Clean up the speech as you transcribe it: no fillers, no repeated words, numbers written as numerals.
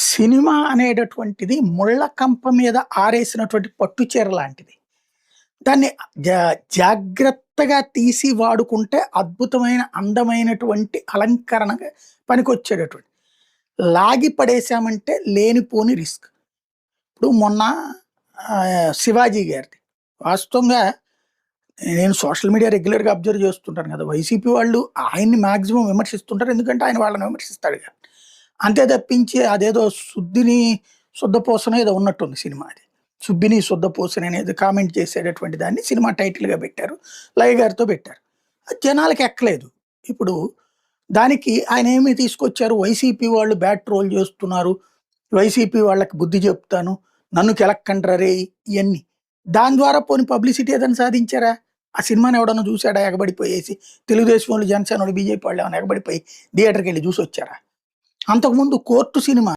Cinema అనేటటువంటిది ముళ్ళ కంప మీద ఆరేసినటువంటి పట్టు చీర లాంటిది. దాన్ని జాగ్రత్తగా తీసి వాడుకుంటే అద్భుతమైన, అందమైనటువంటి అలంకరణగా పనికొచ్చేటటువంటి. లాగి పడేసామంటే లేనిపోని రిస్క్. ఇప్పుడు మొన్న 'శివాజీ' గారిది. వాస్తవంగా నేను సోషల్ మీడియా రెగ్యులర్‌గా అబ్జర్వ్ చేస్తుంటాను కదా! వైసీపీ వాళ్ళు ఆయన్ని మాక్సిమం విమర్శిస్తుంటారు. ఎందుకంటే ఆయన వాళ్ళని విమర్శిస్తాడు కాబట్టి. అంతే తప్పించి అదేదో శుద్ధపూసనో ఏదో ఉన్నట్టుంది సినిమా అది. 'సుబ్బిని శుద్ధపూసని' అనేది కామెంట్ చేసేటటువంటి దాన్ని సినిమా టైటిల్‌గా పెట్టారు. లయ గారితో పెట్టారు. అది జనాలకి ఎక్కలేదు. ఇప్పుడు దానికి ఆయనేమి తీసుకొచ్చారు, వైసీపీ వాళ్ళు బ్యాడ్ ట్రోల్ చేస్తున్నారు. వైసీపీ వాళ్ళకి బుద్ధి చెప్తాను. నన్ను కెలక్కండ్రా రేయ్! ఇయన్నీ. దాని ద్వారా పోనీ పబ్లిసిటీ ఏదైనా సాధించారా? ఆ సినిమాని ఎవడన్నా చూసాడా ఎగబడిపోయేసి? తెలుగుదేశం వాళ్ళు, జనసేనోళ్ళు, బీజేపీ వాళ్ళు ఏమన్నా ఎగబడిపోయి థియేటర్‌కెళ్ళి చూసొచ్చారా? అంతకుముందు 'కోర్టు' సినిమా